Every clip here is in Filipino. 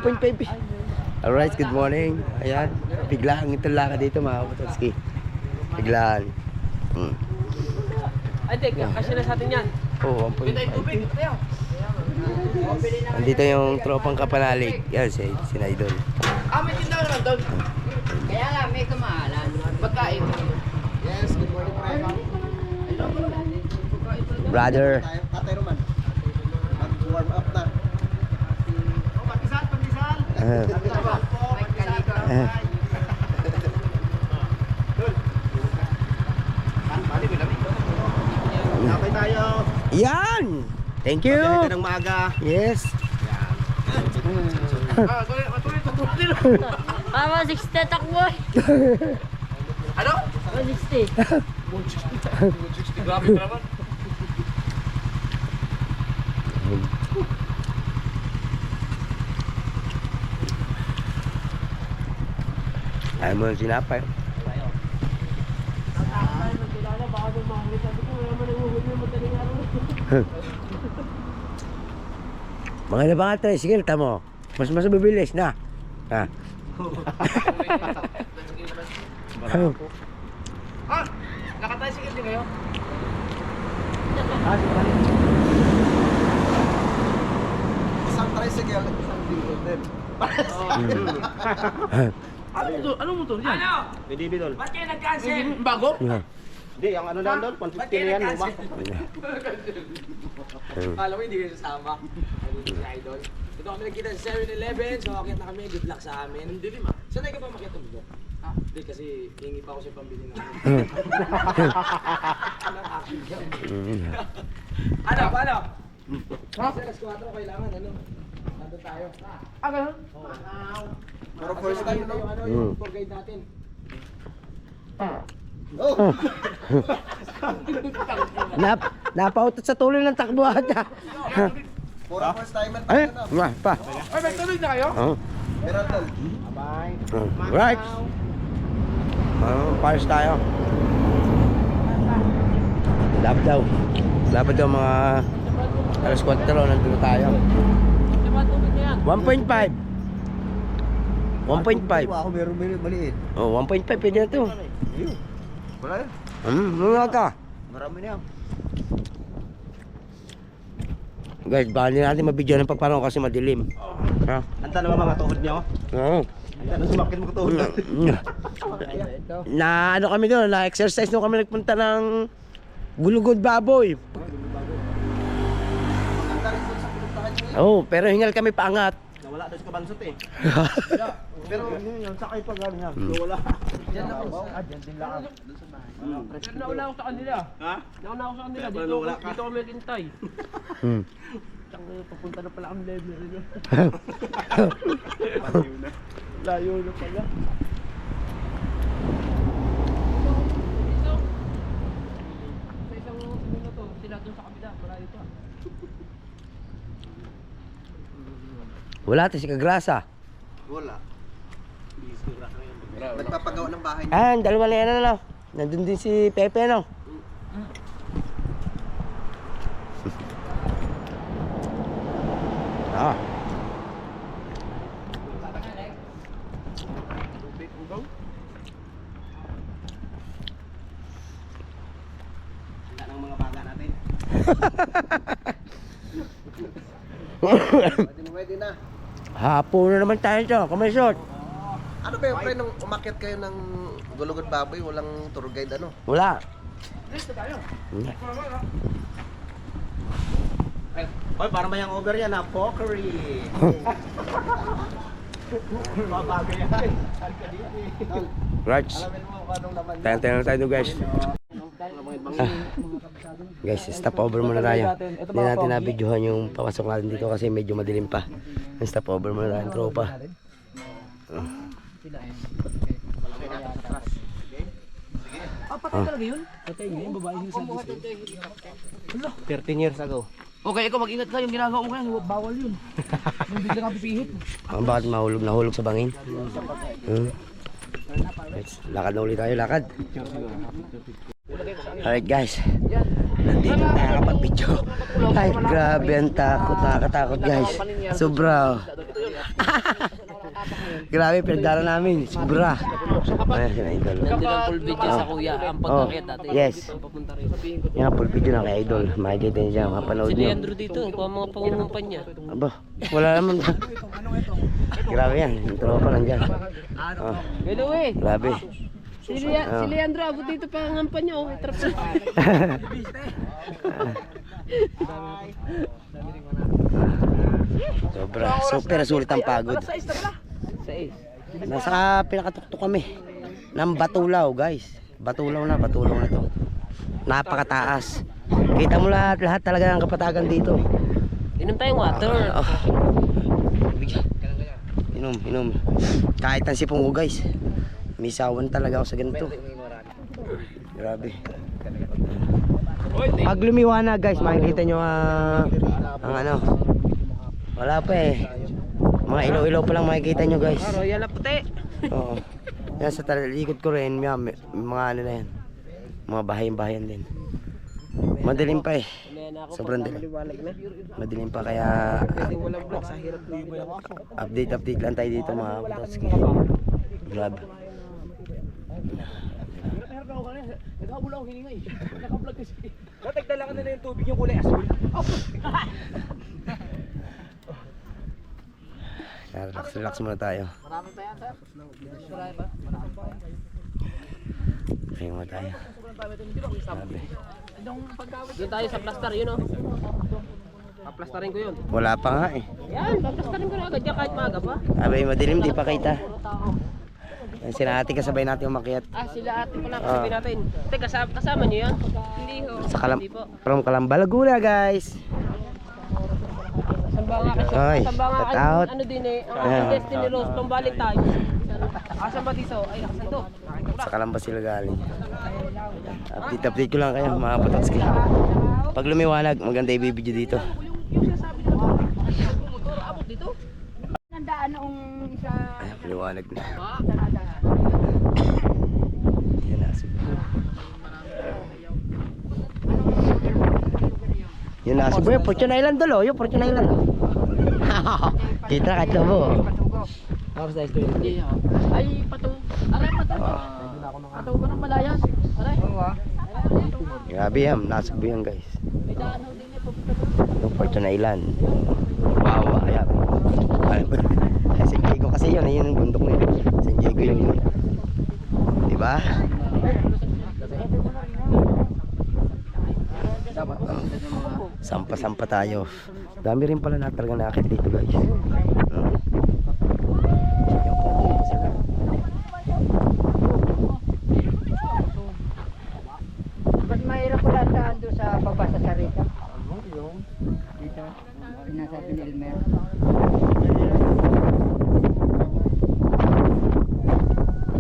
1.5. Alright, good morning. Ayan, biglaan itong lakad dito mga kapatotski. Biglaan. Ay, teka, kasi na sa atin yan. Oo, 1.5. Andito yung tropang kapanalig. Yan, si Idol. May tindahan naman doon. Kaya nga, may kamahalan. Pagkain. Yes, good morning mga Brother. Tatay Roman. Mag-warm up na. Pandesal, pandesal. Kapay tayo. Yan! Thank you! Pagkakita ng maaga. Yes! Tama, 60 takbo. Ano? 160. Grabe ka naman. Ayaw mo yung sinapay. Mga nabangat tayo, sige, tamo. Mas bibilis na. Ha? Nakatay sige din kayo? Isang tricycle, isang bill din. Ano mo to? Ano? Bidibidol. Ba't kayo nag-cancel? Bago? Yeah. Hindi, ang ano lang doon, 150 na yan, luma. Alam mo, hindi kayo sasama. Si Idol. Dito kami nagkita sa 7-Eleven, so akit na kami. Good luck sa amin. Hindi lima. Sanay ka ba makita mo dito? Hindi, kasi hingi pa ako sa pambili namin. Ano? Paano? Kasi alas 4 kailangan, ano? Nandun tayo. Ganun? Pero first time, no? Yung ano, yung tour guide natin. Oh! Napautot sa tuloy ng takbuhan niya. Puro first timer Ay, tayo na. pa. Ay, may tuloy na kayo? Oh. Meraldal. Right. Pares tayo. Dapat daw mga alas 4 nandun na tayo. 1.5. 1.5. Ako meron maliit. Oh, 1.5 pwede na to. Wala yan. Mga ka. Marami na yan. Guys, baka hindi natin mabigyan ng pagparang kasi madilim. Ha? Anta na ba mga tuhod niyo? Oo. Anta na sumakit mo tuhod natin. Na ano kami doon, na exercise nung kami nagpunta ng Gulugod Baboy. Anta rin doon sa pinuntahan niyo. Oh, pero hingal kami paangat. Nawala doon sa kabansot eh. Pero yun, sakay pa gano'n yan. Wala. Diyan lang ako. Diyan din lang. Pero nauna ako sa kanila. Ha? Nauna ako sa kanila. Kaya Dito, wala ka. dito ako maghintay. Hmm. Papunta na pala ang level. Layo na. Layo na pala. Sa isang na to, sila doon sa kabila. Malayo pa. Wala tayo si Kagrasa. Wala. Nagpapagawa ng bahay. Ah, dalawa na yan ano. Nandun din si Pepe no. Ah. Wala ng mga baga natin. Pwede na. Hapon na naman tayo dyan, kumisot. Ano ba yung pre, nung umakyat kayo ng Gulugod Baboy, walang tour guide ano? Wala. Oy, parang may over yan ha, Pokery. Mabago yan. Right. Alamin mo kung anong laman. Tayo na tayo guys. Guys, stop over muna tayo. Hindi natin nabidyohan yung papasok natin dito kasi medyo madilim pa. Stop over muna tayo, tropa. Patay talaga yun? Patay yun, babae yung sabi. 13 years ago. Okay, ikaw mag-ingat ka yung ginagawa mo kaya, bawal yun. Yung bigla kang pipihit. Bakit nahulog sa bangin? Let's, lakad na ulit tayo, lakad. Alright guys, nandito tayo kapag video. Ay grabe ang takot, nakakatakot guys. Sobra. Grabe, pinagdala namin. Sobra. Ayan, sila idol. Nandun ang full video sa kuya. Ang pagkakit natin. Yes. Papunta rin. Yan, full video na kay idol. Makikita niyo dyan, mapanood Si niyo. Leandro dito. Kung mga pangungumpan niya. Aba, wala naman. Grabe yan, yung tropa lang dyan. Oh, Hello eh. grabe. Si Leandro, abot dito pangungumpahan niya. Oh, trap na. Sobra, super sulit ang pagod. Nasa pinakatuktok kami ng Batulaw, guys. Batulaw na to. Napakataas. Kita mo lahat talaga ng kapatagan dito. Inom tayong water. Oh. Inom. Kahit ang sipong ko, guys. May sawan talaga ako sa ganito. Grabe. Pag lumiwanag, guys, makikita nyo ang ano. Wala pa eh. Mga ilaw-ilaw pa lang makikita nyo, guys. Royal na puti. Oo. Yan sa likod ko rin, may mga ano na yan. Mga bahayan din. Madilim pa eh. Sobrang dilim. Madilim pa kaya update lang tayo dito mga kapatotski. Grabe. Naghabula akong hininga eh. Nakablog kasi. Natagdala ka na yung tubig yung kulay asul. Relax muna tayo. Marami pa yan, sir. Marami ba? Okay muna tayo. Grabe. Doon tayo sa plaster, yun oh. Paplastarin ko yun. Wala pa nga eh. Yan, paplastarin ko na agad yan kahit maaga pa. Abay, madilim, di pa kita. Yan, sila ate kasabay natin umakyat. Sila ate pala kasabi natin. Teka, kasama nyo yan? Hindi ho. Sa Hindi po. from Calamba, Laguna, guys. Ay, shout out. Ano din eh, Yeah. Destiny Rose, pambalik tayo. Asan ba dito? Ay, asan to? Sa Calamba sila galing. Update ko lang kayo mga kapatotski. Pag lumiwanag, maganda i-video dito. Nandaan noong isa. Ay, liwanag na. Yan na, siguro. Yun na, siguro. Fortune Island dolo. Yung Fortune Island. Kita ka mo. Tapos dahil ko yun. Ay, pato. Aray, pato. Pato ko ng Malayas. Aray. Grabe yan, nasa yan guys. Yung Fortune Island. Wow, ayan. San Diego kasi yun, ayun ang bundok na yun. San Diego yun. Diba? Sampa-sampa tayo. Dami rin pala na talaga nakakit dito guys. Mas mahirap pala saan doon sa pagbasa sa Rita. Dito, sinasabi ni Elmer.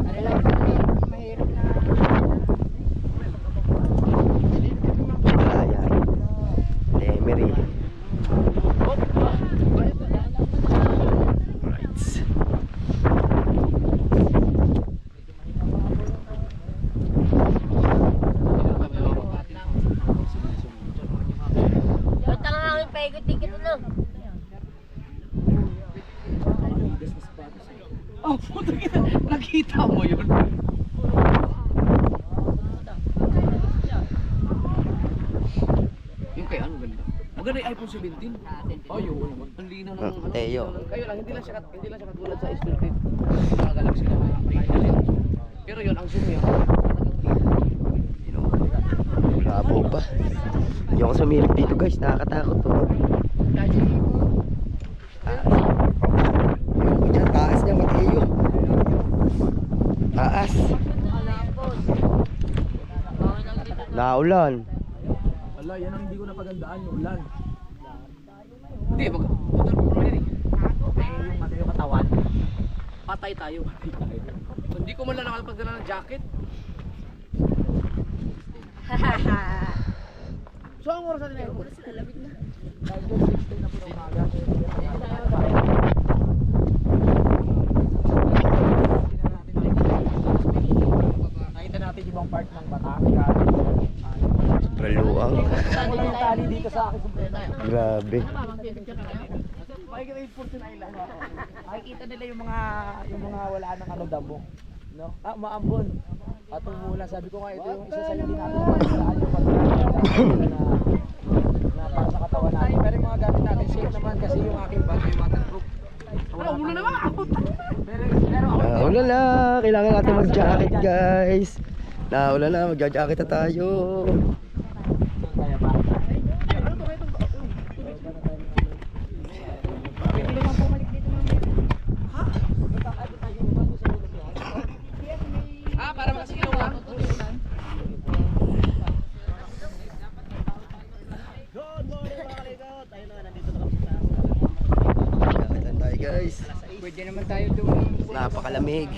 Ano lang mas mahirap na. Malaya. Lemery. Right. Ba't ang hangin paikot-ikot na? Oh, puto kita. Nakita mo yun. Yung kaya, ano ganda? Maganda yung iPhone 17. Oh, yun naman. Ang linaw ng Teo. Kayo lang, hindi lang siya katulad sa S15. Sa Galaxy na. Pero yun, ang zoom yun. Bravo pa. Hindi ako sumilip dito guys, nakakatakot to. Yung dyan, taas niya, Mateo. Taas. Naulan. Wala, yan ang hindi ko napagandaan, yung ulan. Hindi, motor mo rin eh. Yung mata yung katawan. Patay tayo. Hindi ko man lang nakapagdala ng jacket. So, ang oras natin na yun? Lamig na. Nakita natin ibang part ng Batangas. Praluang. Tali dito sa akin sa Grabe. Makikita yung Fortune Island. Makikita nila yung mga wala nang ano damo. No? Maambon. At umulan. Sabi ko nga ito yung isa sa hindi natin pagkakaan yung pagkakaan na para sa katawan natin. Pero yung mga gamit natin safe naman kasi yung aking bag ay waterproof. Umulan naman ako. Pero ako Naulan na, kailangan natin mag-jacket guys. Naulan na, mag-jacket na tayo. kaya ba? Para makasigaw lang. Jacket lang tayo guys. Pwede naman tayo doon. Napakalamig.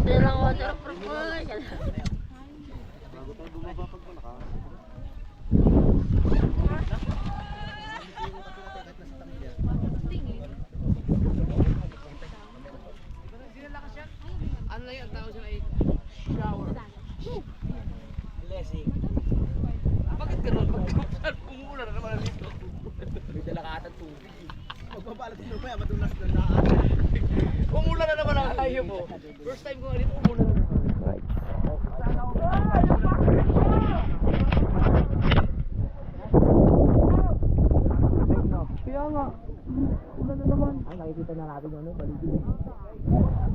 Dalang waterproof ko. Ano lang yung tawag siya ay shower. Blessing. Bakit ganun? Pag umuulan na naman dito. May dala ka atang tubig. Magpapalat din ba? Madulas na daan. Umuulan na naman ang hayo mo. First time ko nga dito umuulan na naman. Right. Kaya nga. Ulan na naman. Ay, nakikita na natin ano, paligid.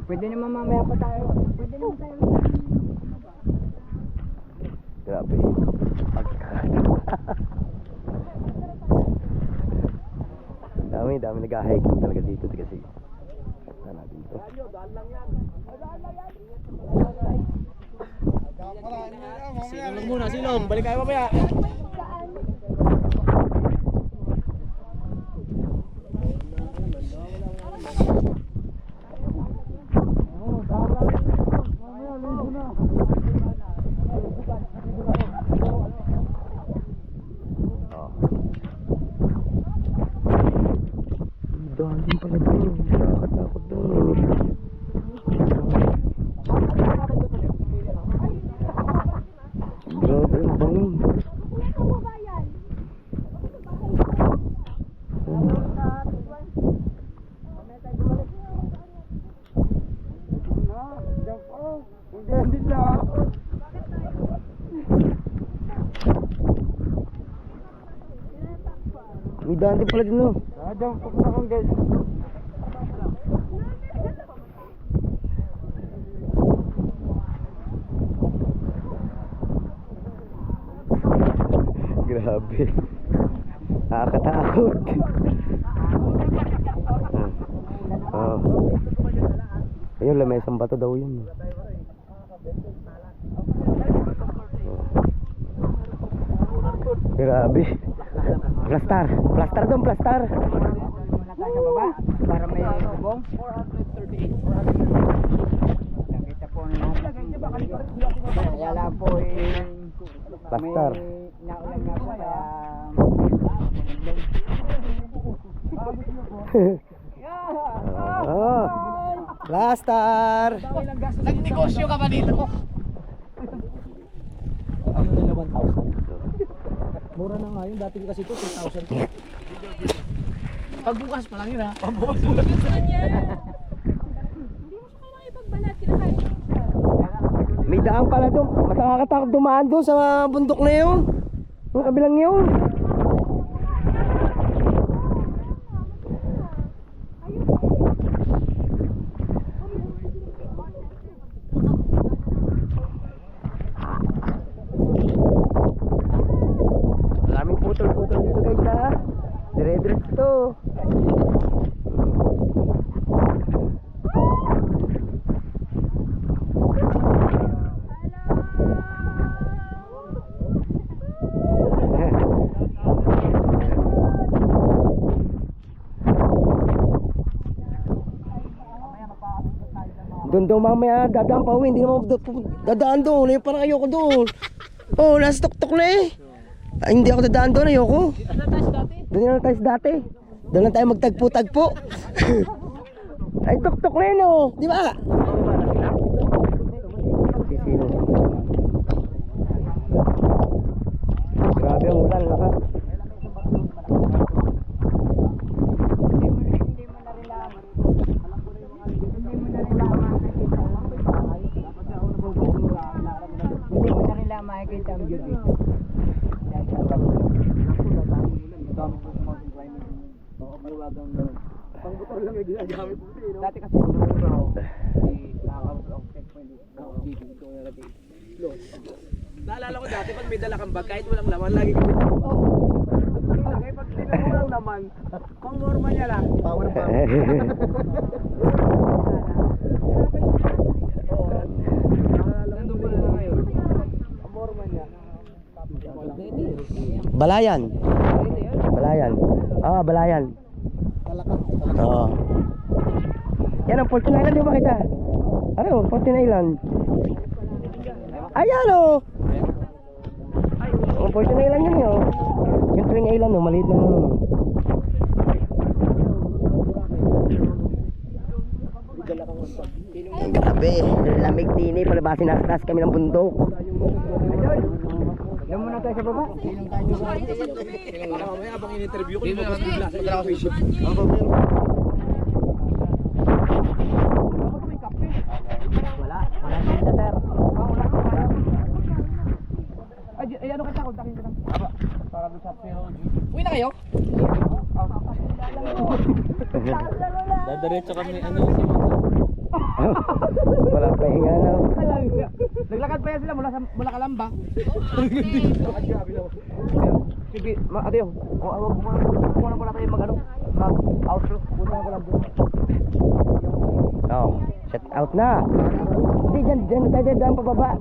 Pwede naman mamaya pa tayo. Pwede naman tayo. Grabe. Dami nag-hiking talaga dito kasi. Kaya natin ito. Silong muna, silong. Balik kayo mamaya. Dami pala doon. Nakakatakot doon. Grabe ang bangin. May daan din pala din no. Diyan po na kong guys. Grabe. Nakakatakot. Oh. Ayun, lamesang bato daw yun. Grabe. Plastar. Plastar doon, plastar. Muna tayo sa baba para may bubong. 438. Nakita po ang lahat. Kaya lang po Plastar. naulan nga po kaya Oh. Plastar. Nagnegosyo ka ba dito? Ano nila 1,000? Mura na nga yun. Dati kasi ito 2,000. Pagbukas pa lang yun ha. Pagbukas pa lang yun. May daan pala doon. Mas nakakatakot dumaan doon sa bundok na yun. Yung kabilang yun. Maraming putol-putol dito guys ha. Dire-diretso to. Doon daw mamaya dadaan pa uwi. Hindi naman dadaan doon. Eh, parang ayoko doon. Oh, nasa tuktok na eh. Ay, hindi ako dadaan doon. Ayoko. Doon na tayo dati. Doon lang tayo magtagpo-tagpo. Ay, tuktok na yun oh. Di ba? Sino? Grabe ang ulan. Lakas. Hindi mo na nila makikita ang view dito. Pangbutor lang yung ginagamit mo. Dati kasi nung ako, nakakaroon ako checkpoint dito ko nalagay. Naalala ko dati pag may dala kang bag, kahit walang laman, lagi ka lagi pag walang laman, pang normal niya lang. Power bank. Nandun pa na ngayon. Ang normal niya. Balayan. Balayan. Ah, Balayan. Oo. Yan ang Fortune Island, di ba kita? Ano, Fortune Island. Ayan o. Ang Fortune Island yun yun. Yung Twin Island o, maliit na ano. Ang grabe, lamig din eh. Palabasin nasa taas kami ng bundok. Yan muna tayo sa baba. Baka mamaya abang in-interview ko, lumabas bigla sa equation. Wala tinda sir. Ay, ano kita? Kontakin ko lang. Para doon sa PLG. Uwi na kayo? Dadiretso kami ano. Wala pa hinga na. Naglakad pa yan sila mula Kalamba. Sige, ate yo. Muna pala tayo mag-ano. Mag-outro. Muna ko lang doon. Oh, shut out na. Hindi, dyan tayo dyan pababa.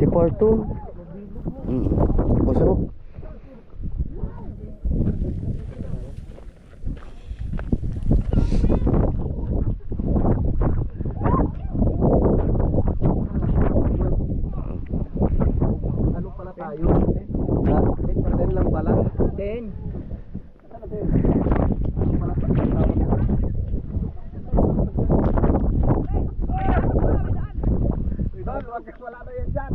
Si Fortune. Busog. Ano pala tayo? Ha? 10 lang pala. 10. Wala na yan dyan.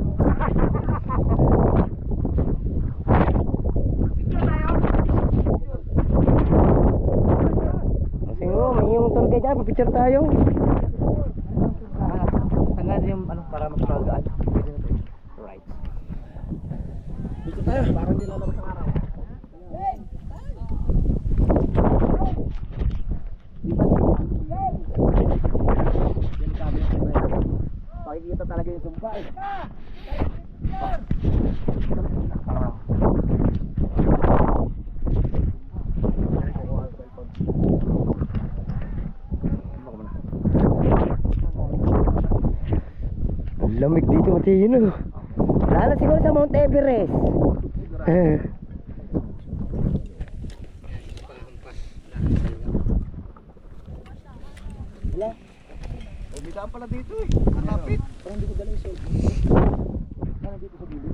Kasi mo, may yung tour guide dyan, papicture tayo. Tanggal yung ano para magpagaan. Right. Dito tayo. Parang nilalabas ang araw. Pakikita talaga yung sumpa eh. Ang lamig dito, Matino. Lalo siguro sa Mount Everest. Umitaan pala dito eh. Kapit. Parang hindi ko dala yung soap. Parang dito sa bilid.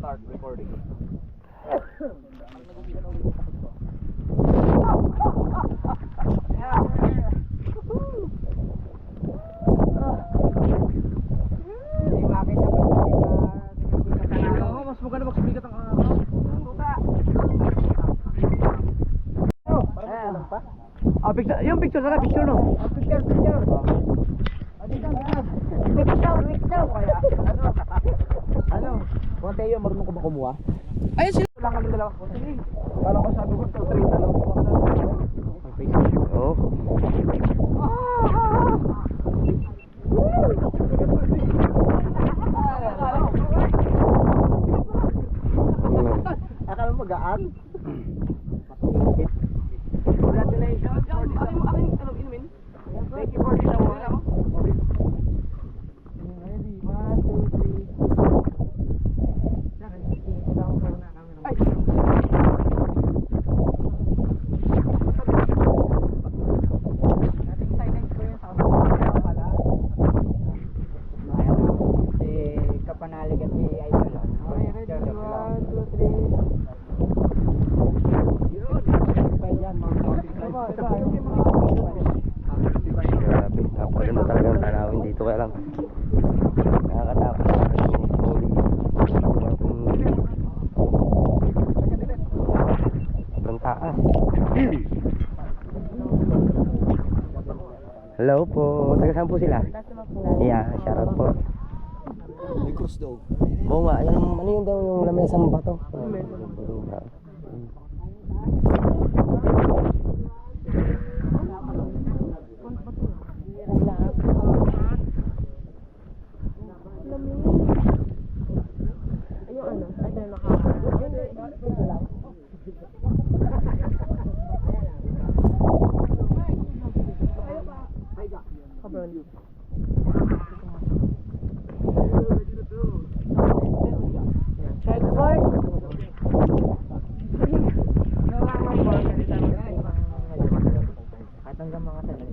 Start recording. Hindi makita pa. Oo, mas maganda magsibigat ang picture, yung picture sana, picture no? Picture. Picture. Ano? Mga tayo, marunong ko ba kumuha? Ayun sila. Wala kami dalawa. Sige. Kala ko sabi ko, 3 dalawa ko ka Oh. Akala mo gaan? Congratulations. Thank you for the award. Ready, 1, 2, 3. Si Kapanalig at si Idol. Okay, ready, 1, 2, 3. Grabe, napaganda talaga ng tanawin dito, kaya lang nakakatakot. Sobrang taas. Hello po, taga saan po sila? Yeah, shout out po. May cross daw. Oo nga, ano yun daw yung lamesang bato? Kahit hanggang mga sandali.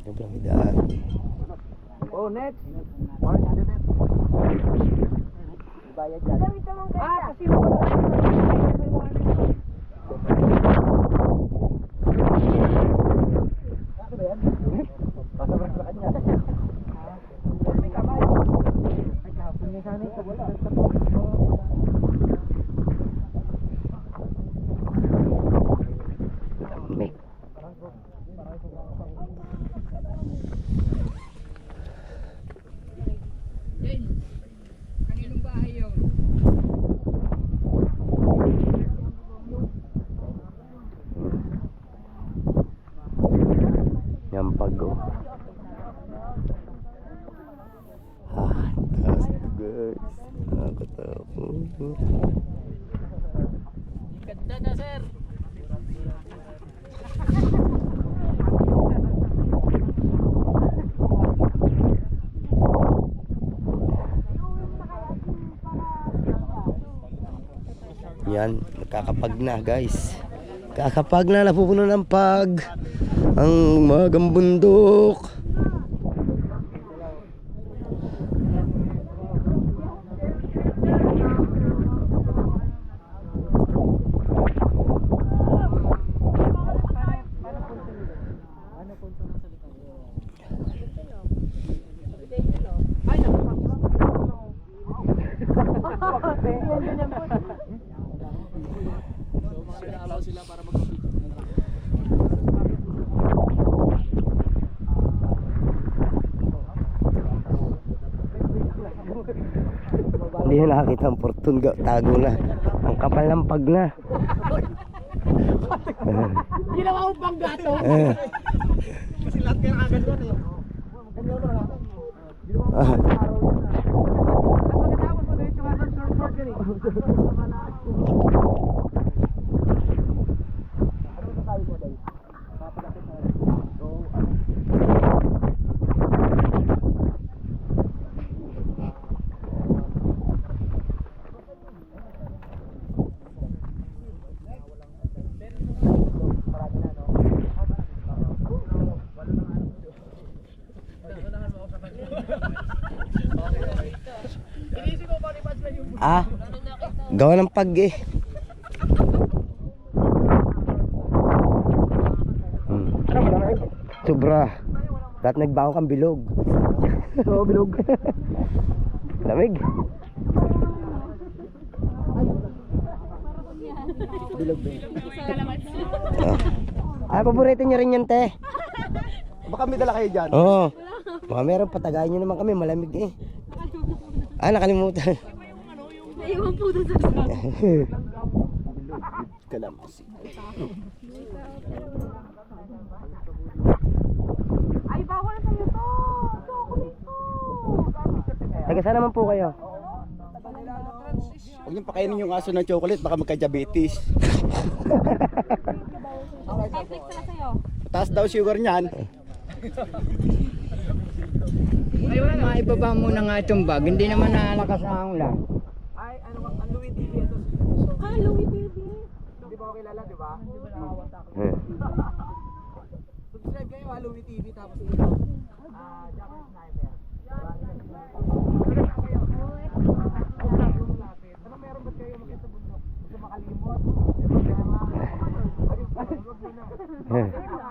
Sobrang daan. Oh, next. Bayad dyan. Kasi mo Pasabrak sa kanya. Ay, kahapon niya sana ito. May Kaninong bahay yun? Yan pag-go. Taas ito guys. Nakakatakot. Ganda na, sir. Yan, nakakapag na guys. Kakapag na, napupuno ng pag. Ang magang bundok. Sila para mag-compete. Hindi na nakakita ang portun, tago na. Ang kapal ng pag na. Ginawa mo pang gato. Kasi lahat kayo agad doon eh. Ganyan mo na. Pagkatapos mo dito nga ng surfboard yan eh. Ah, gawa ng pag eh. Sobra. Dapat nagbaho kang bilog. Oo, bilog. Lamig. Bilog ba? Ay, paborito niyo rin yan, te. Baka may dala kayo dyan. Oo. Baka meron, patagayin nyo naman kami, malamig eh. Ah, nakalimutan. Naiwan po doon sa Kalamansi. Ay, bawal sa'yo to. Taga saan naman po kayo? Huwag niyong pakainin yung aso ng chocolate, baka magka-diabetes. Taas daw sugar niyan. Maibaba muna nga itong bag, hindi naman nalakas ang ulan. Hindi ba ako kilala, di ba? Subscribe kayo, Louie TV, tapos ito, Japanese Sniper. Ano meron ba't kayo makita sa bundok? Gusto makalimot?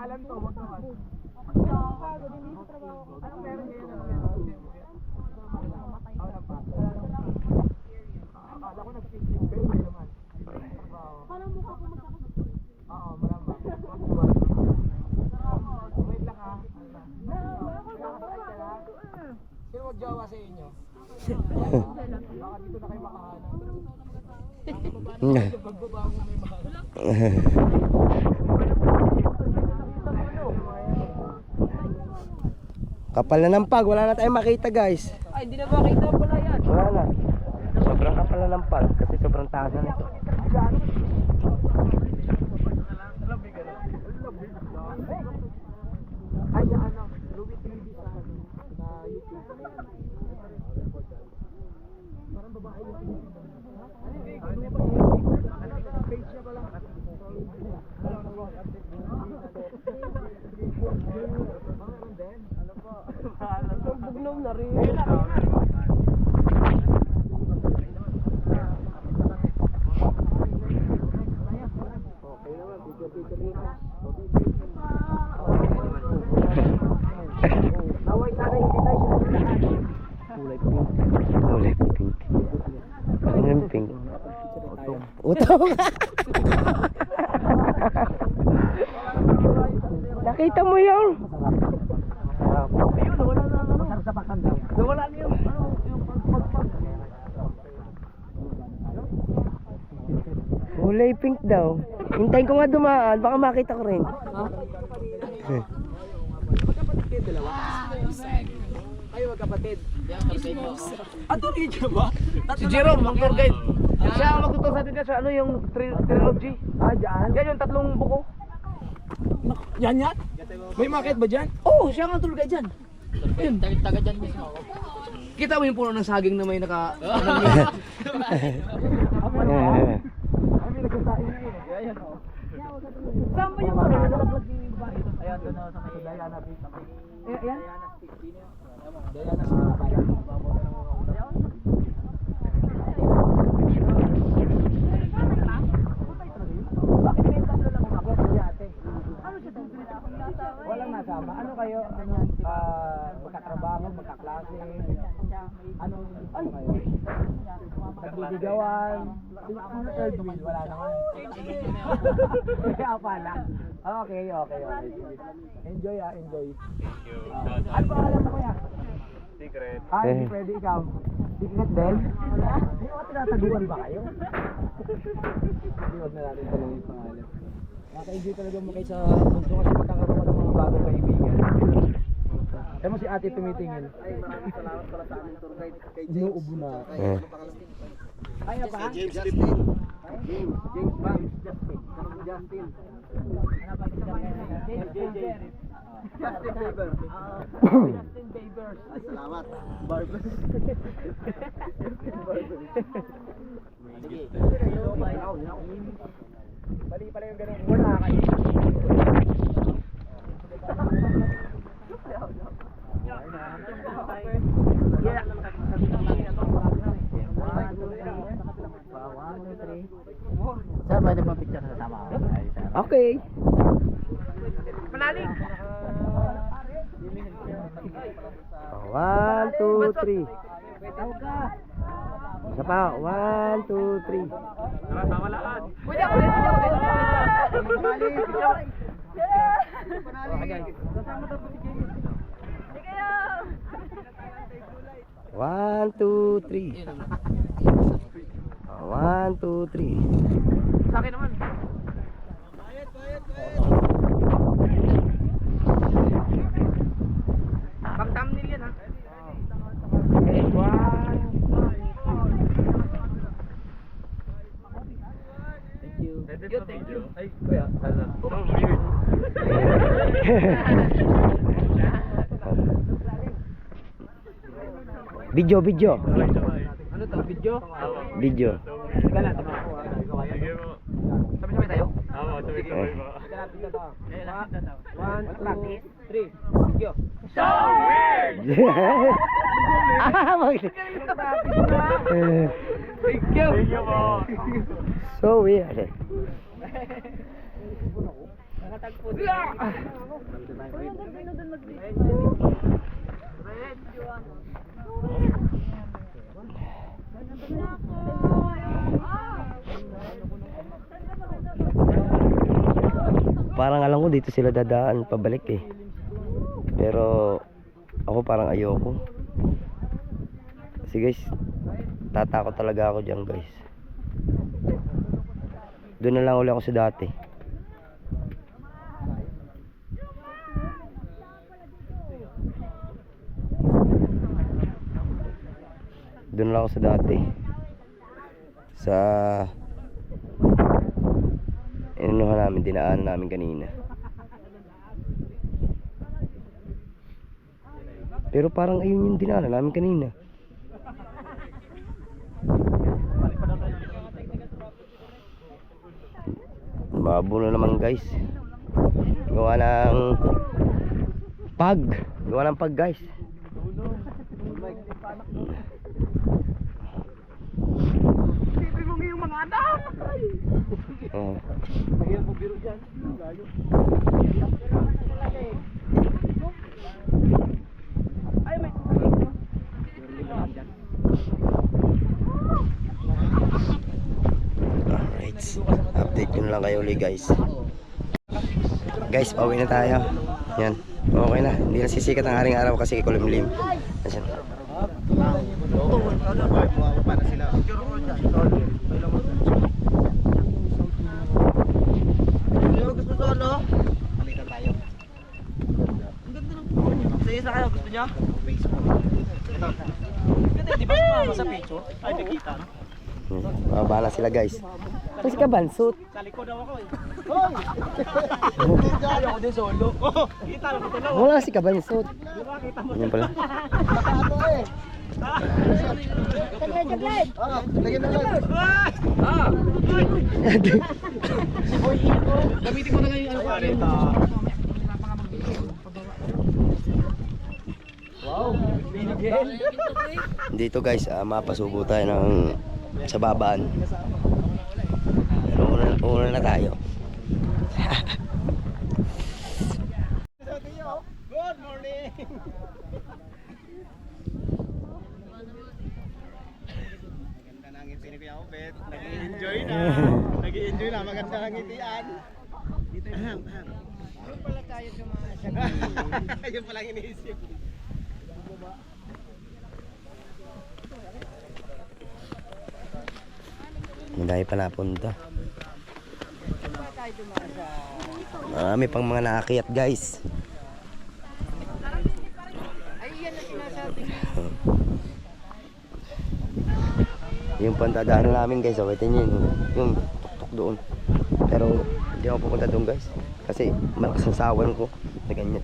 Alam to, wag naman. Anong meron kayo na akala ko nag-skip pero hindi naman. Parang mukha ko magkakasabot. Oo, marama. Wait lang ha. Sino magjawa sa inyo? Baka dito na kayo makahanap. Pagbaba mo may makahanap. Kapal na ng pag, wala na tayong makita guys. Ay, hindi na makita pala yan. Wala na. Sobrang kapal na ng pag kasi sobrang taas na nito. Ay, ano, Louie TV sa YouTube. Parang babae yung page niya pala. Bugnaw na rin. Naway sana hindi tayo sinasalahan. Kulay pink. Kulay pink. Ano yung pink? Utong. Nakita mo yun? Ayun, wala na ano. Masarap sa pakandang. Wala na yung ano, yung pagpag. Kulay pink daw. Hintayin ko nga dumaan, baka makita ko rin. Magkapatid kayo dalawa? Kayo magkapatid? Ato ni ba? Si Jerome, ang tour guide. Siya ang magtuturo sa atin sa ano yung trilogy. Ah, dyan? Yan yung tatlong buko. Yan yan? May market ba dyan? Oo, siya ang tour guide dyan. Yun, taga dyan mismo. Kita mo yung puno ng saging na may naka... May nagkasain na yun eh. Ayan o. Saan ba yung ano? Nalaglag yung bahay. Ayan, doon na sa may Diana Beach. Ayan? Diana sa bayan. Bakit may tatlo lang umakyat sa yate? Ano siya doon? Walang nasama. Ano kayo? Magkatrabaho, magkaklase? Anong kayo? Nagliligawan? Third wheel, wala naman. Kaya pala. Okay. Enjoy enjoy. Ano ba alam mo kuya? Secret. Hindi pwede ikaw. Secret din? Hindi mo tinataguan ba kayo? Hindi, wag na natin tanong yung pangalan. Naka-enjoy talaga mo kayo sa mundo kasi magkakaroon ka ng mga bagong kaibigan. Kaya mo si ate tumitingin. Ay, maraming salamat pala sa aming tour guide. Kay James. Inuubo na. Kaya pa? James Justin. James Bang. Justin. Ano ba si Justin? Justin Bieber. Justin Bieber. Ay, salamat. Barber. Bali pala yung ganun. Wala kayo. Sir, pwede ba picture sa sama? Okay. Panalig! 1, 2, 3. Isa pa. 1, 2, 3. Pwede ako din. One, two, three. 1, 2, 3. Sa akin naman. Pang thumbnail yan ha. Okay, 1. Thank you. Ay, kuya. So weird. Video. Ano to? Video? Video. Sige lang. Sabay-sabay tayo? Okay. 1, 2, 3. Video. So weird! Thank you. So weird. Parang alam ko dito sila dadaan pabalik eh. Pero ako parang ayoko. Kasi guys, tatakot talaga ako dyan guys. Doon na lang uli ako sa dati. Doon lang ako sa dati. Sa inunuhan namin, dinaanan namin kanina. Pero parang ayun yung dinaanan namin kanina. Babo na naman guys. Gawa ng pag guys. Oh. Alright, update nyo na lang kayo ulit guys. Guys, pauwi na tayo. Yan, okay na. Hindi na sisikat ang haring araw kasi kulimlim. Ayan. Sige sa kayo, gusto niyo? Di ba sumama sa picture? Ay, nakita no? Mababa na sila guys. Kasi ka bansot. Sa likod daw ako eh. Hoy! Ako din solo. Oh, kita na kita na. Wala si kabansot. Yan pala. Lagyan na lang. Gamitin ko na ngayon ano pare. Wow, binigel. Dito guys, mapasubo tayo ng sa babaan. Pero una na tayo. Good morning. Maganda na ang ngiti ni Kuya Obet. Nag-i-enjoy na. Nag-i-enjoy na. Maganda ang ngitian. Yun pala tayo dumaan. Yun pala ang iniisip. Madami pa napunta. Marami pang mga naakyat guys. Yung pantadaanan namin guys, okay, tingin yung tuktok doon. Pero hindi ako pupunta doon guys kasi malakas ang sawan ko na ganyan.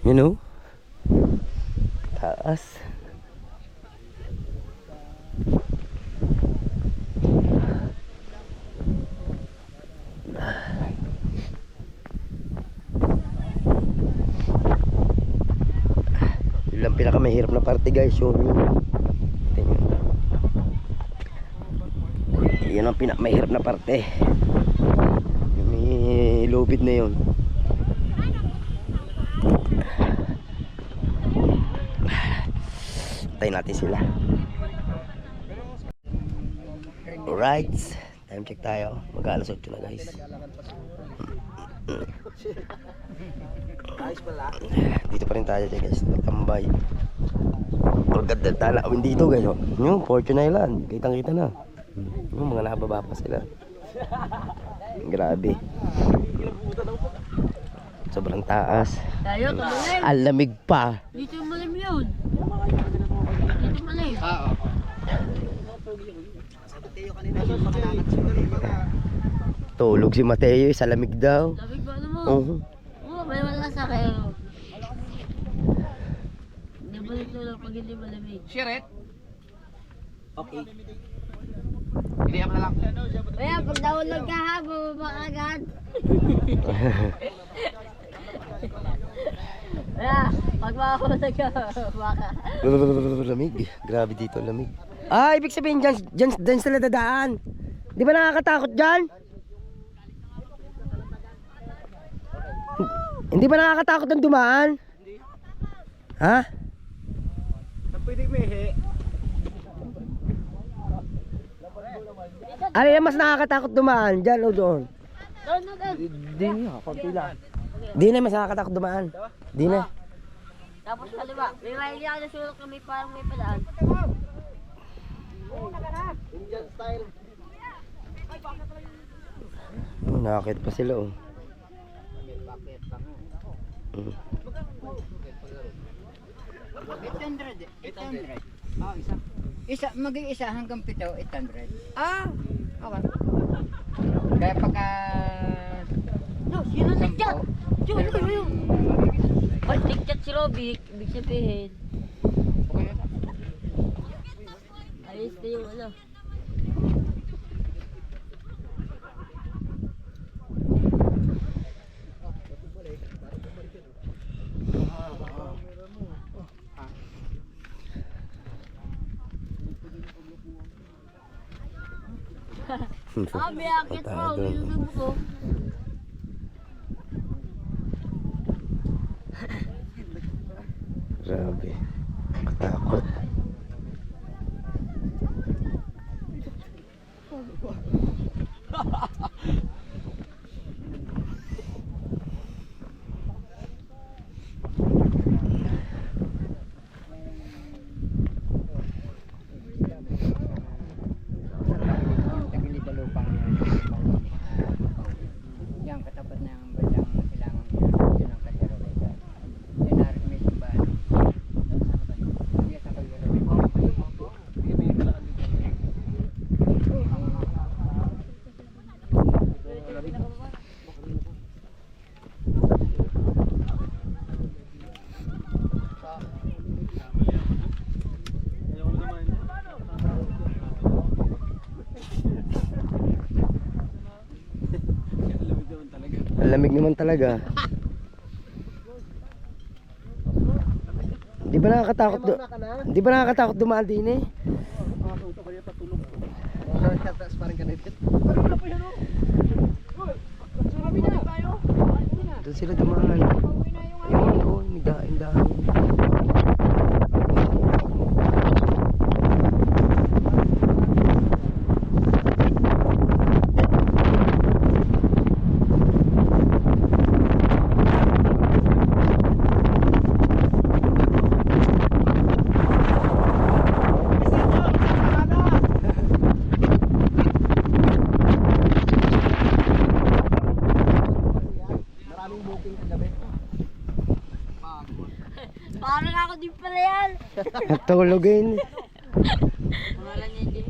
You know? Taas. Yun lang pinakamahirap na parte guys, yun. Yun ang pinakamahirap na parte. Yung may lubid na yun. Tayo natin sila. Alright, time check tayo. Mag-alas 8 na guys. Dito pa rin tayo guys, natambay. Ganda talawin dito guys. Yung Fortune Island, kitang kita na. Yung mga nababa pa sila. Grabe. Sobrang taas. Tayo, tuloy. Alamig pa. Dito malim yun. Dito malim. Tulog si Mateo, sa lamig daw. Lamig ba ano mo? Oo. May wala sa kayo. Hindi ba ito lang pag hindi malamig? Shiret. Okay. Hindi na lang. Kaya pag nahulog ka ha, bumaba ka agad. Kaya, pag mahulog ka, baka. Lamig. Grabe dito, lamig. Ah, ibig sabihin dyan sila dadaan. Di ba nakakatakot dyan? Hindi ba nakakatakot ang dumaan? Ha? Pwede mehe. Ano yung mas nakakatakot dumaan? Dyan o doon? Doon na doon. Di na mas nakakatakot dumaan. Di na. Tapos kaliwa. May mahilig ako na sulok na may parang may padaan. Indian style. Oh, nakakit pa sila oh. Mm. 800. Ah, isa. Mag-iisa hanggang 7, 800. Ah! Okay. Kaya pagka... No, sino nagchat? Sino kayo? Pag nagchat si Robic, ibig sabihin. Ayos na yung ano. Ah, may akit mo. Minusog ko. Grabe. Katakot. Yan, katapat na ang balyang silangan yun ang Caldero. Yan na may simbahan. Yan sa Caldero. Ang lamig naman talaga. Di ba nakakatakot Di ba nakakatakot dumaan din eh? Doon sila dumaan. Yung doon, may daan. Parang ako din pala yan. Tulogin. Pangalan niya dyan.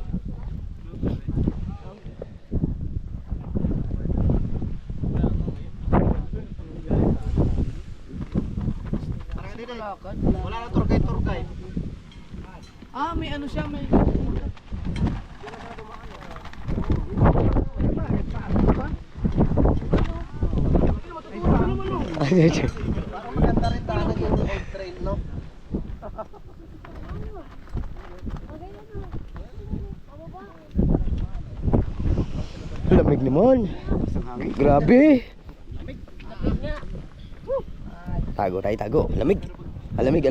lakad. Wala na turkay. Ah, may ano siya, may... Parang maganda rin daanan yung old train, no? Lamig naman. Grabe. Tago tayo, tago. Lamig. Alamig.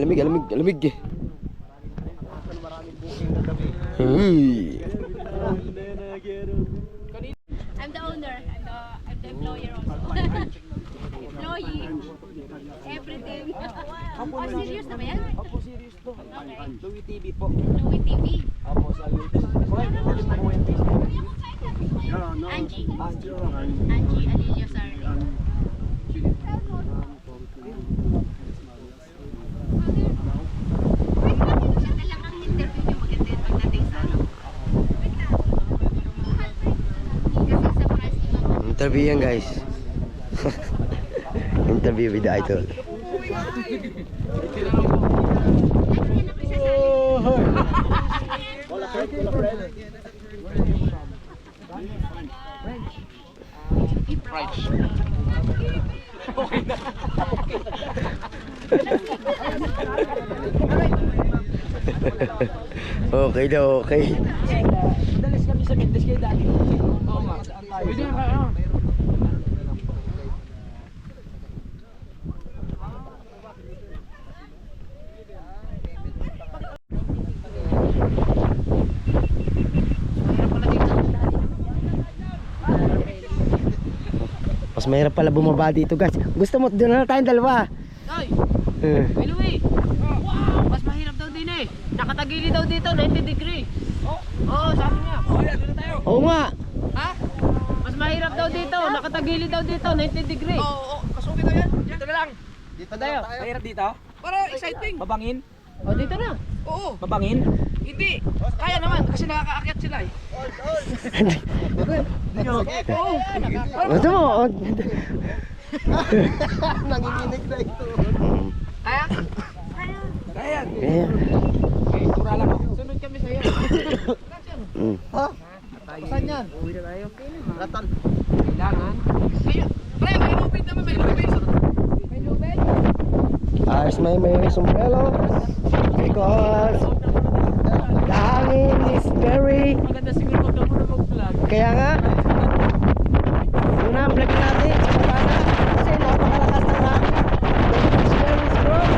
Hey. I'm the owner. I'm the employer also. Employee. Everything. Oh, serious na ba yan? Opo, serious to. Okay. Louie TV po. Louie TV. Opo, sa latest. Angie. Angie Alilio Sarli. Maganda lang ang interview niyo. Maganda yung pagdating sa ano. Kasi sa mga estimate. Interview yan, guys. Interview with the idol. Okay daw, okay. Dalas kami sa Mendes kay Daddy. Oo nga. Pwede nga kayo. Mas mahirap pala bumaba dito, guys. Gusto mo, doon na tayong dalawa. Ay, may Louie. Wow, mas mahirap daw din eh. Nakatagili daw dito, 90 degree. Oo, sabi niya. Oo nga. Ha? Mas mahirap daw dito, nakatagili daw dito, 90 degree. Oo, mas okay na yan. Dito na lang. Dito na tayo. Mahirap dito? Para exciting. Babangin? O, dito na. Oo. Babangin? Hindi. Kaya naman kasi nakakaakyat sila eh. Oo. Gusto mo? Nanginginig na ito. Kaya? Kaya. Ayan. Okay, tura lang ako. Sunod kami sa'yo. Ha? Saan yan? Uwi na tayo. Ratan. Kailangan. Ayun. Pre, may lupit naman, may lupit. May lupit? Ayos may sombrero. Because the hangin is very... Maganda siguro wag ka muna mag-vlog. Kaya nga. Yun na, vlog natin. Sa baba na. Kasi napakalakas ng hangin. The wind is very strong.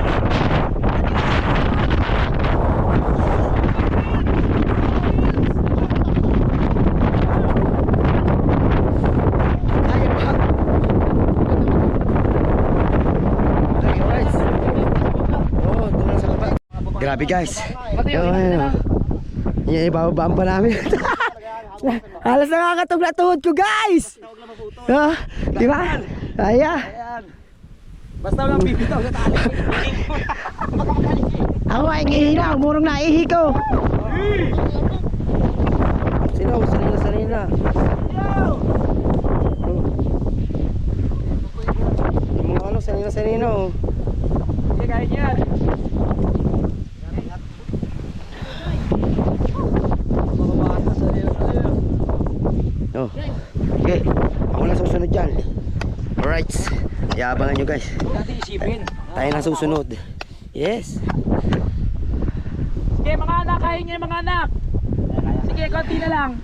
Ay, ba? Okay, alright. Oh, doon na sa baba. Grabe guys. Yan, ibababaan pa namin. Halos nakakatog na tuhod ko guys. Di ba? Ayan. Basta lang bibitaw sa tali. Ako ay ngihina, umurong na ihi ko. Sino? Sanina. Yung mga ano, sanina. Sige, kaya niyan. Oh. Okay, ako na susunod dyan. Alright, iabangan nyo guys. Dati isipin. Tayo na susunod. Yes. Sige mga anak, kaya niyo mga anak. Sige, konti na lang.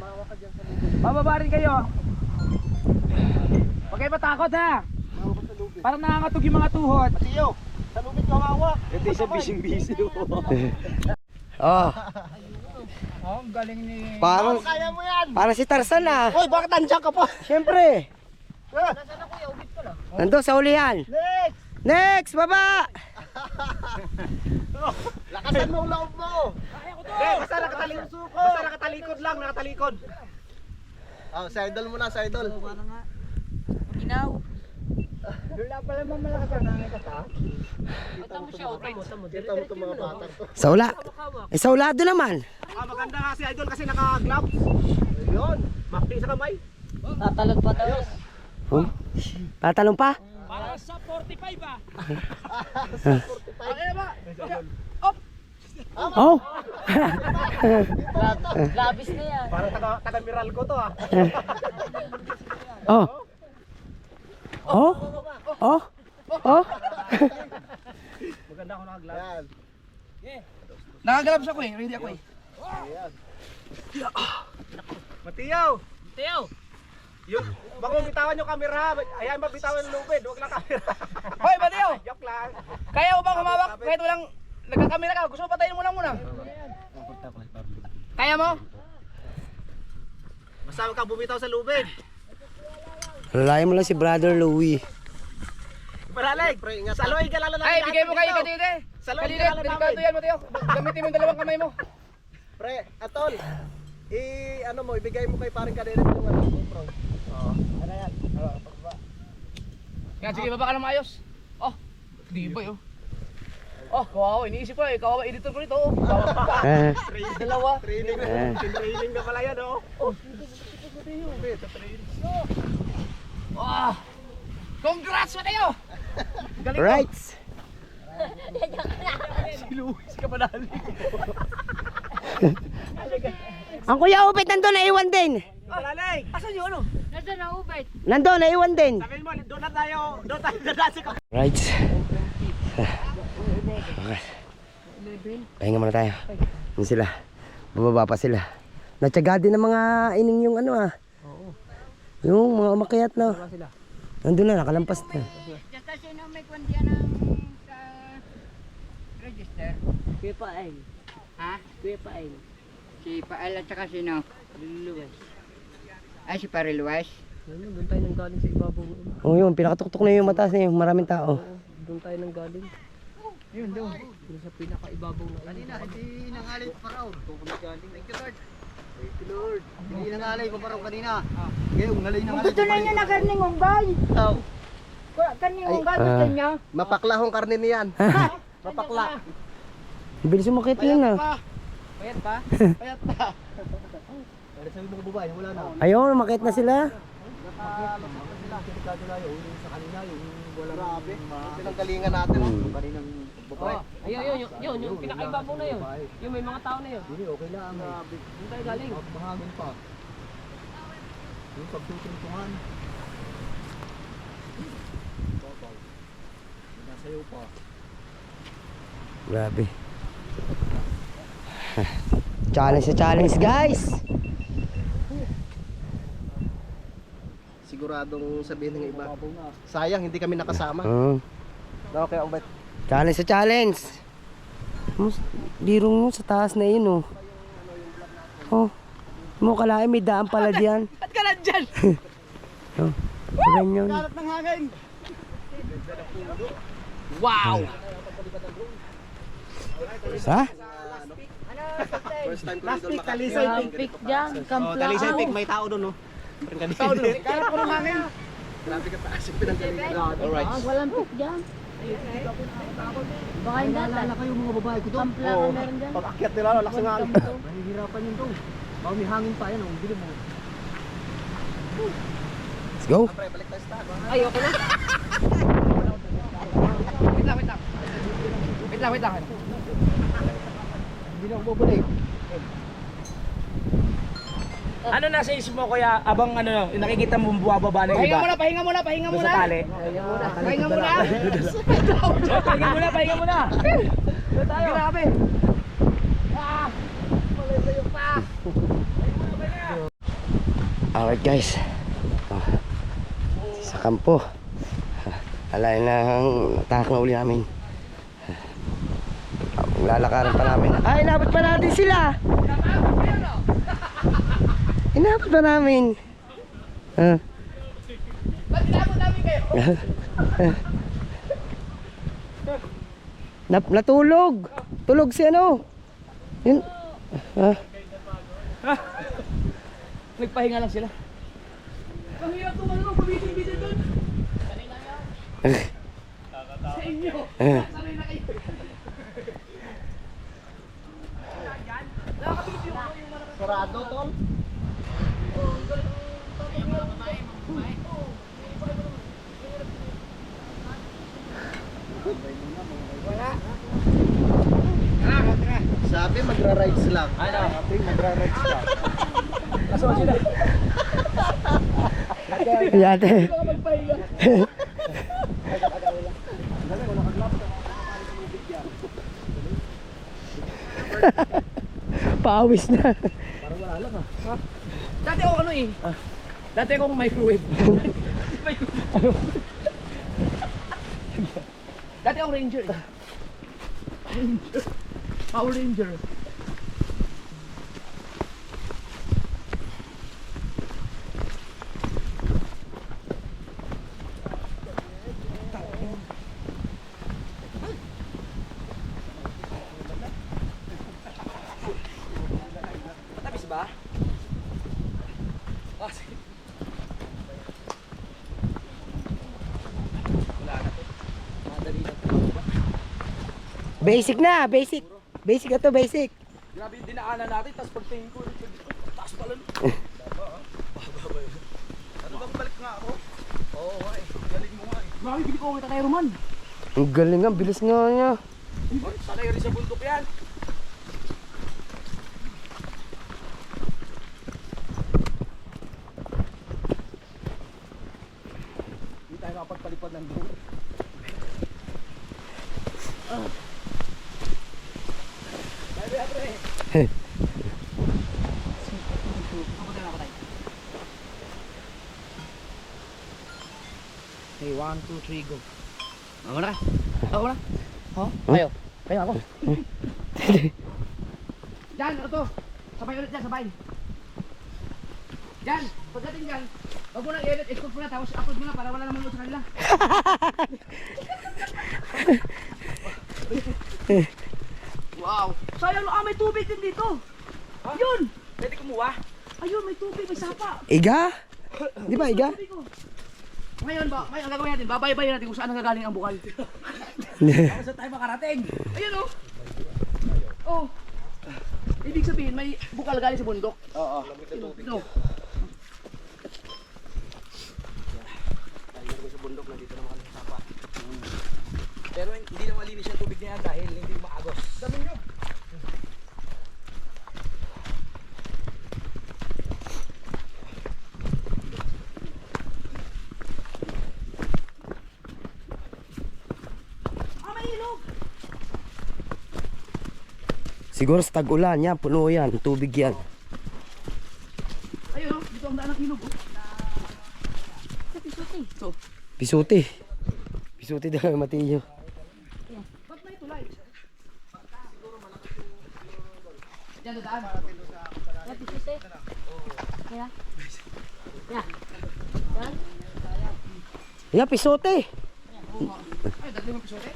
Bababa rin kayo. Huwag kayo matakot ha. Parang nangangatog yung mga tuhod. Matiyo. Sa lubid ko hawak. Ito isa bising-busy. Oh, Oh, ang galing ni... parang, Kaya mo yan. parang si Tarzan ah. Hoy, bakit nandiyan ka pa? Siyempre. Nasaan na kuya? Ubit ka lang. Nandun sa ulihan. Next! Next, baba! Lakasan mo ang loob mo. Basta nakatalikod. Basta nakatalikod lang, nakatalikod. Oh, sa idol mo na, sa idol. Ginaw. Wala pala mo malakas ang nangikat ha. Ito mo siya, open. Kita mo itong mga bata to. Sa ula. Eh, sa ulado naman. Maganda nga si idol kasi naka-gloves. Ayun, makti sa kamay. Tatalog pa daw. Oh. Tatalong pa? Para sa 45 ah. Ang ina Oh. Labis na yan. Parang taga-miral ko to ah. Oh. Oh. Oh. Oh. Maganda ako naka-glove. Nakagalaps ako eh. Ready ako eh. Matiyaw! Teo! Yung, baka bitawan yung camera. Ayan, mabitawan yung lubid. Huwag lang camera. Hoy, Mateo! Joke lang. Kaya mo bang humawak? Kahit walang nagkakamera ka. Gusto mo patayin mo lang muna. Kaya mo? Basta huwag ka bumitaw sa lubid. Lalayan mo lang si Brother Louie. Paralig! Saloy ka lang Ay, bigay mo kay Kadide. Saloy Kadide, ka lang delikado yan, Mateo. Gamitin mo yung dalawang kamay mo. Pre, atol. Ano mo, ibigay mo kay paring kadere yung ano, GoPro. Oo. Ano yan? Oo, pagba. Yan, sige, baba ka na maayos. Oh, di ba yun? Oh, kawawa. Iniisip ko eh. Kawawa editor ko nito. Oh. Kawawa. Dalawa. Training na pala yan, oh. Ah! Congrats, Mateo! Galing mo. Right. Si Luis ka panali. Ang Kuya Ubet nandun, naiwan din. Paralig! Asan yung ano? Nasa na Ubert. Nandun, naiwan din. Sabihin mo, doon tayo dadasi ko. Right. Okay. Pahinga muna tayo. Yun sila. Bababa pa sila. Natsaga din ng mga ining yung ano ah. Yung mga umakyat na. Nandun na, nakalampas na. Just kasi nung may kwandiya ng sa register. Kuya Pael. Ha? Kuya Pael. Si Pael at saka sino? Luluwas. Ay, si Pariluwas. Doon tayo nang galing sa ibabaw. Oh yun, pinakatuktok na yung mataas na yung maraming tao. Doon tayo nang galing. Yun, doon. Doon sa pinakaibabaw na. Kanina, hindi nangalay pa raw. Thank you, Lord. Thank you, Lord. Hindi nangalay pa raw kanina. Ngayon, ngalay nangalay. Gusto na niya na karning unggay. Oh, Karning unggay, gusto niya. mapakla hong karne niyan. Mapakla. Bilis umakit yun ah. Payat pa? Payat pa. Ano sabi mga babae, wala na. Ayun, umakit na sila. Grabe. Pinanggalingan natin. Kaninang babae. Ayun, yung pinakaibabaw na yun. Yung may mga tao na yun. Hindi, okay lang. Doon tayo galing. Mahangin pa. Yung pagtutuntungan. Nasayaw pa. Grabe. Challenge sa challenge guys. Siguradong sabihin ng iba. Sayang, hindi kami nakasama. Okay, Obet. Challenge sa challenge. Dirong mo sa taas na yun oh. Oh. Mo kalahin may daan pala diyan. Ba't ka nandyan? Oh. Ganyan. Kalat ng hangin. Wow! Sa? First time ko dito Talisay pick dyan. Kampla. Talisay pick, may tao doon, no? Tao doon. Kalat ko ng hangin. Grabe ka taas yung pinanggalingan. Alright. Walang pick dyan. Baka hindi datan. kayo mga babae ko doon. Kampla ka meron dyan. Pag akyat nila, lakas ng hangin. Mahihirapan yun doon. Baka may hangin pa yan, oh. Bili mo. Let's go. Pre, balik tayo sa taas. Ayoko na. Wait lang, wait lang. Wait lang, wait lang. Hindi na ako bubalik. Ano nasa isip mo kuya abang ano nakikita mo bumababa ng Pahinga iba? muna, pahinga muna, pahinga Doon muna. sa tali. Pahinga muna. Pahinga muna. Doon tayo. Grabe. Alright guys. Oh. Sa kampo. Alay lang natak na uli namin. Lalakaran pa namin. Ay, inabot pa natin sila. Inabot pa namin. Ba't tinapon namin kayo? Natulog. Tulog si ano. Yun. Nagpahinga lang sila. Ang hirap tumalong, pabitin-bitin doon. Sa inyo. Sanay na kayo. Sarado, tol. Wala. magra-rides lang. Ano? Ating magra-rides lang. Kaso sila. Yate. Pawis na. Dati ako ano eh. Dati akong microwave. Dati akong ranger eh. Ranger. Power Ranger. Matapis ba? Ah, sige. Wala na to. Madali na to. Basic na, basic. Basic na to, basic. Grabe yung dinaanan natin, tapos pagtingin ko, taas pala. Ano bang balik nga ako? Oo nga eh. Galing mo nga eh. Grabe, bili ko kita kay Roman. Ang galing nga, bilis nga niya. Sakay rin sa bundok yan. Hindi tayo makapagpalipad ng drone. Okay, 1, 2, 3, go. Ako na ka? Ako na? Oh? Kayo? Kayo ako? Diyan, ano to? Sabay ulit dyan, sabay. Diyan, pagdating dyan, wag mo nang i-edit, export mo na, tapos upload mo na para wala namang load sa kanila. Wow! Sayang, may tubig din dito! Yun! Pwede kumuha? Ayun, may tubig, may sapa! Iga? Di ba, iga? Tubig, oh. Ngayon ba, ang gagawin natin, babaybayin natin kung saan nagagaling ang bukal. Para saan tayo makarating? Ayun oh! Oh! Ibig sabihin, may bukal galing sa bundok. Oo. No. Sa bundok, nandito naman kami sa sapa. Pero hindi na malinis yung tubig niya dahil hindi maagos. Dami nyo! Siguro sa tag-ulan yan, puno yan, tubig yan. Ayun oh, dito ang daan ng ilog oh. So, Pisuti. Pisuti daw kay Matillo. ba't may tulay? Diyan na daan. Yeah, pisote. Ay, dali mo pisote?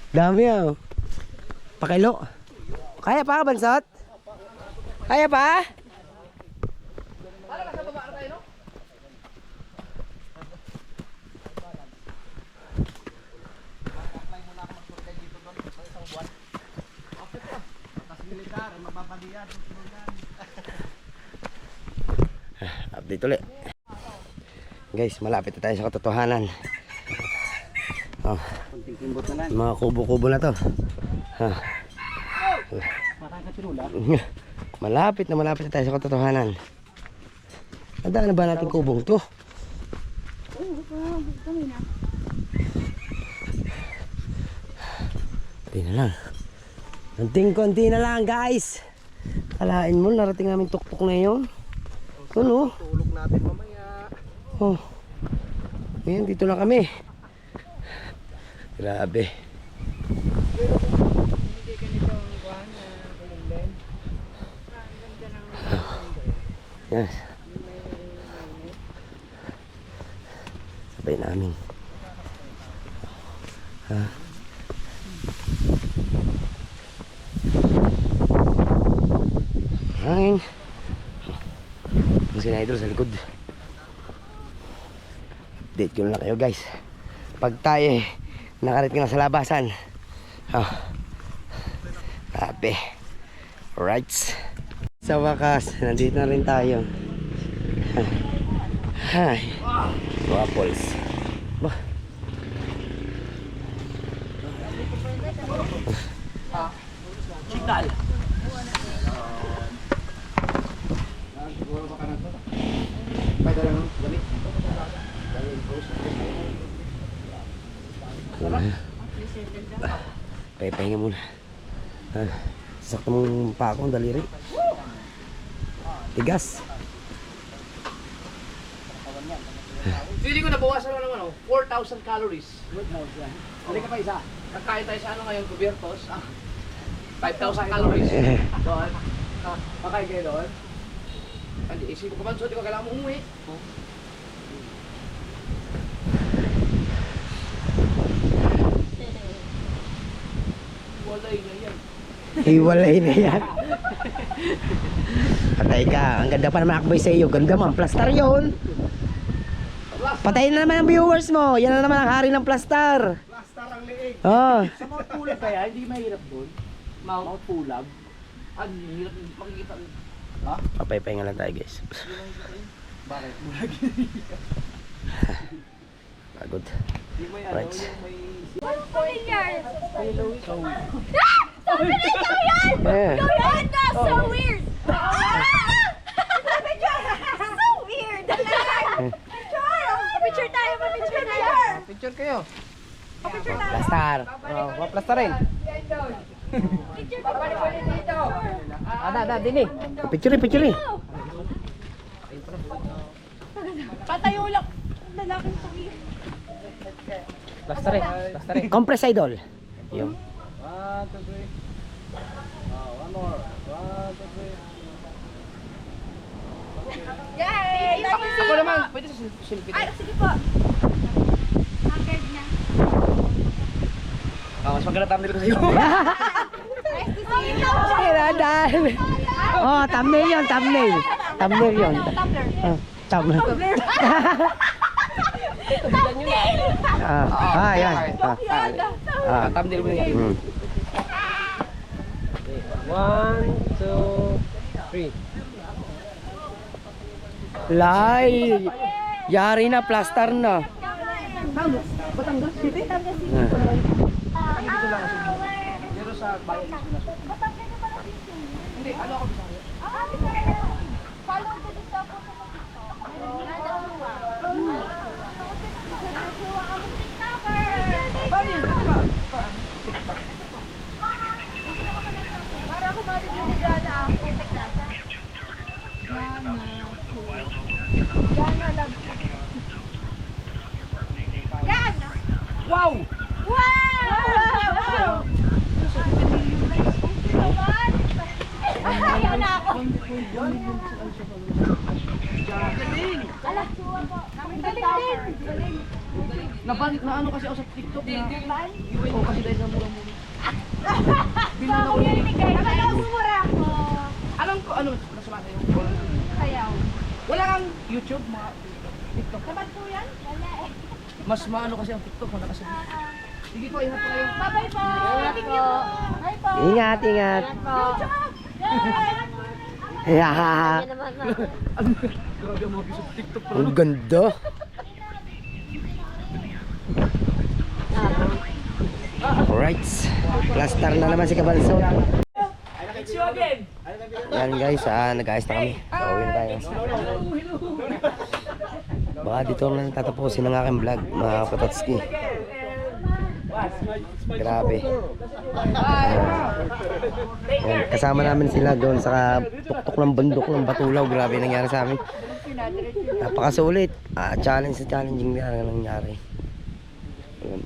Dami ah. Pakilo. Kaya pa, Bansot? Kaya pa? Para nasa baba na tayo, no? Update ulit. Guys, malapit na tayo sa katotohanan. Oh. Mga kubo-kubo na to. Ha. Malapit na tayo sa katotohanan. Handa na ba natin kubong to? Konti na lang. Konting-konti na lang guys. Kalain mo, narating namin tuktok na yun. Ano? Tulog natin mamaya. Oh. Ngayon, dito na kami. Grabe. Hindi ganito ang kuhan na kulunglen. Ang ganda ng Yes. Sabay namin. Ha? Hangin. Ang sinay idol sa likod. Update ko na lang kayo guys. Pag tayo nakarating na sa labasan. Oh. Grabe. Alright. Sa wakas, nandito na rin tayo. Hi. Waffles. Bah. sandal. Pahinga muna. Sakto mong pa akong daliri. Tigas. Feeling ko nabawasan na naman, 4,000 calories. Halika pa isa. Kakain tayo sa ano ngayon, Gubiertos. 5,000 calories. Doon. Kakain kayo doon. Hindi, isipin ko ba, so di ko kailangan mo umuwi. Walay na yan. Hiwalay na yan. Patay ka. Ang ganda pa naman akboy sa iyo. Ganda man. Plastar yun. Patayin na naman ang viewers mo. Yan na naman ang hari ng plastar. Plastar ang liig. Oh. Sa Mount Pulag kaya, hindi mahirap doon. Mount Pulag. Ang hirap makikita. Ha? Papahinga lang tayo guys. Bakit? Bulag. Pagod. Hindi may ano, Right. yung may... Familiar. So, Somebody go yan! Yeah. Go yan! That's so weird! So weird! Picture tayo! Picture tayo! picture kayo. Picture tayo! Plastar. Maplasta rin. Picture tayo! Dini. Picture eh, picture eh. Patayo lang! Lalaking pangir. Plasta rin. Plasta rin. Compress idol. Yung. 1, 2, 3. One more. 1, 2, 3. Yay! Ako naman, pwede sa silpin. Ay, sige po. Haggard na. Mas maganda thumbnail ko sa'yo. Nice to see you! Kailangan. Oh, thumbnail yun, thumbnail. Thumbnail yun. Thumbnail. Yan. Thumbnail mo yan. 1, 2, 3. Lay. Yari na, plastar na. Batangas City? Pero sa bayan ng Pinas. Hindi, ano ako sa akin? Follow the dito po sa para kumali din Jana ako. Jana lang. Jana! Wow! Wow! Ayaw na ako. Galing! Ala, suwa po. Galing din. Nabanit na ano kasi ako sa TikTok na. Oo, kasi dahil sa mura-mura. So, yun ni guys. Nakakamura ako. Alam ko, ano, nasama sa'yo? Sayaw. Wala kang YouTube, mga TikTok. Sabat po yan? Wala eh. Mas maano kasi ang TikTok, wala kasi. Sige po, ingat po kayo. Bye-bye po. Thank you. Bye po. Ingat, ingat. Yay! Yeah. Grabe ang mga views sa TikTok. Ang ganda. Alright. Plastar na naman si Kabalso. It's you again! Yan guys, nag-ayos na kami. Pauwi na tayo. Baka dito na tatapusin ang aking vlog, mga Patotski. Grabe. Yan, kasama namin sila doon sa tuktok ng bundok ng Batulaw. Grabe nangyari sa amin. Napakasulit. Challenge sa challenging na nangyari. Yun.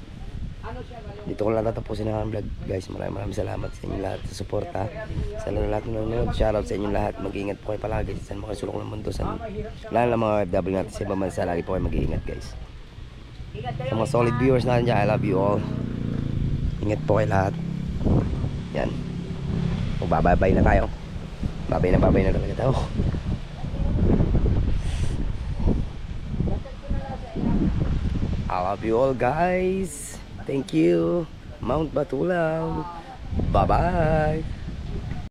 Dito ko lang tatapusin ang vlog guys. Maraming salamat sa inyo lahat sa suporta. Sa lahat ng nanonood, shoutout sa inyo lahat. Mag-iingat po kayo palagi. Saan mo kayo sulok ng mundo, lalo ng mga OFW natin sa ibang bansa, lagi po kayo mag-iingat guys. Sa mga solid viewers natin dyan, I love you all. Ingat po kayo lahat. Yan. O babay na tayo. Babay na talaga tayo. I love you all guys. Thank you. Mount Batulaw. Bye-bye.